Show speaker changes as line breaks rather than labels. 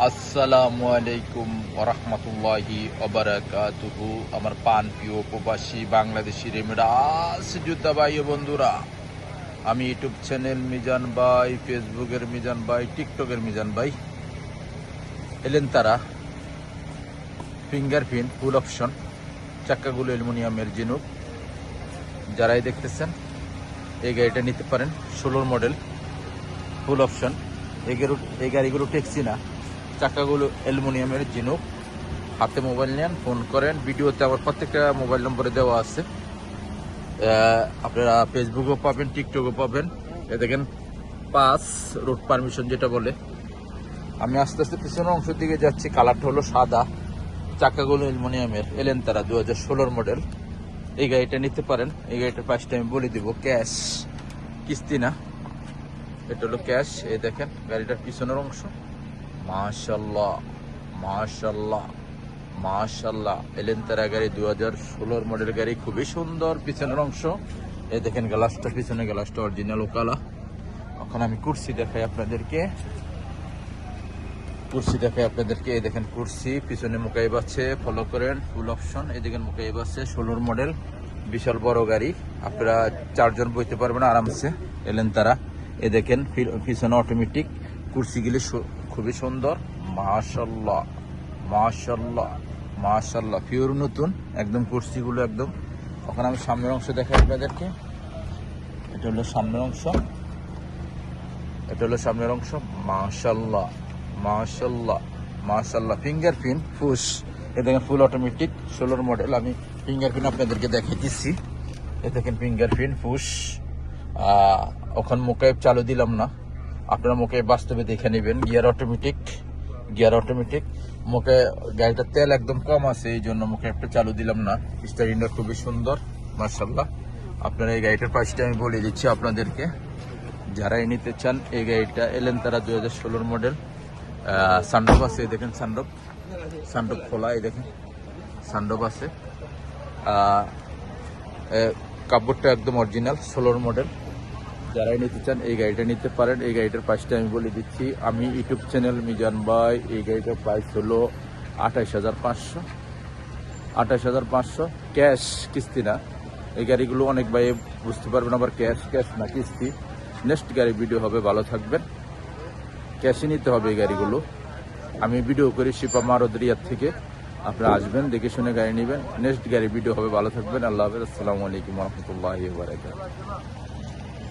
আসসালামু আলাইকুম ওরহমতুল্লাহি ওবারাকাতুহু। আমার পান প্রিয় প্রবাসী বাংলাদেশি রেমিডাস যোদ্ধা ভাই ও বন্ধুরা, আমি ইউটিউব চ্যানেল মিজান ভাই, ফেসবুকের মিজান ভাই, টিকটকের মিজান ভাই এলেন তারা ফিঙ্গারপ্রিন্ট ফুল অপশন, চাক্কাগুলো অ্যালুমিনিয়ামের জিনুক। যারাই দেখতেছেন এই গাড়িটা নিতে পারেন, 16 মডেল ফুল অপশন। এই গাড়িগুলো ট্যাক্সি না, চাকাগুলো অ্যালুমিনিয়ামের জিনুক। হাতে মোবাইল নেন, ফোন করেন। ভিডিওতে আবার প্রত্যেকটা মোবাইল নম্বরে দেওয়া আছে। আপনারা ফেসবুকও পাবেন, টিকটকও পাবেন। এ দেখেন পাস রোড পারমিশন যেটা বলে। আমি আস্তে আস্তে পিছনের অংশের দিকে যাচ্ছি। কালারটা হলো সাদা, চাকাগুলো অ্যালুমিনিয়ামের, এলেন তারা 2016 মডেল। এই গাড়িটা নিতে পারেন। এই গাড়িটার প্রাইসটা আমি বলে দিব, ক্যাশ, কিস্তি না। এটা হলো ক্যাশ। এই দেখেন গাড়িটার পিছনের অংশ, মাশাল্লাহ মাশাল্লাহ মাশাল্লাহ। এলেনতারা গাড়ি 2016 মডেল গাড়ি, খুবই সুন্দর পিছনের অংশ। এই দেখেন গ্লাসটা, পিছনে গ্লাসটা অরিজিনাল কালা। এখন আমি কুরসি দেখাই আপনাদেরকে, এই দেখেন কুরসি, পিছনে মুকাইব আছে, ফলো করেন, ফুল অপশন। এই দেখেন মুকাইব আছে, 16 মডেল, বিশাল বড় গাড়ি। আপনারা 4 জন বইতে পারবেন আরামসে। এলেনতারা এই দেখেন পিছনে অটোমেটিক, কুরসিগুলি খুবই সুন্দর। মাশাল্লাহ মাশাল্লাহ মাশাল্লাহ, পিওর নতুন একদম কুরসিগুলো একদম। ওখানে আমি সামনের অংশ দেখাই আপনাদেরকে। এটা হলো সামনের অংশ, মাশাল্লাহ মাশাল্লাহ মাশাল্লাহ। ফিঙ্গারপ্রিন্ট ফুশ, এ দেখেন ফুল অটোমেটিক 16 মডেল। আমি ফিঙ্গারপ্রিন্ট আপনাদেরকে দেখিয়ে দিচ্ছি। এ দেখেন ফিঙ্গারপ্রিন্ট ফুশ। ওখানে মোকাইব চালু দিলাম না, আপনারা মোকাইব বাস্তবে দেখে নেবেন। Gear automatic. মুখে গাড়িটার তেল একদম কম আছে, এই জন্য মোকাইবটা চালু দিলাম না। স্টারিংটা খুবই সুন্দর মাশাল্লাহ। আপনারা এই গাড়িটার প্রাইসটা আমি বলে দিচ্ছি আপনাদেরকে, যারাই নিতে চান। এই গাড়িটা এলেন তারা 2016 মডেল। সানরুফ আছে, এই দেখেন সানরুফ খোলা, এই দেখেন সানরুফ আছে। কাপড়টা একদম অরিজিনাল 16 মডেল। যারাই নিতে চান এই গাড়িটা নিতে পারেন। এই গাড়িটার প্রাইসটা আমি বলে দিচ্ছি। আমি ইউটিউব চ্যানেল মিজান ভাই। এই গাড়িটার প্রাইস হলো 28,500 ক্যাশ, কিস্তি না। এই গাড়িগুলো অনেক ভাই বুঝতে পারবেন, আবার ক্যাশ না কিস্তি। নেক্সট গাড়ি ভিডিও হবে, ভালো থাকবেন। ক্যাশে নিতে হবে এই গাড়িগুলো। আমি ভিডিও করি শিপা মারুদ রিয়াদ থেকে। আপনারা আসবেন, দেখে শুনে গাড়ি নেবেন। নেক্সট গাড়ি ভিডিও হবে, ভালো থাকবেন। আল্লাহ হাফেজ। আসসালামু আলাইকুম রহমতুল্লাহি ওয়া বারাকাতুহু।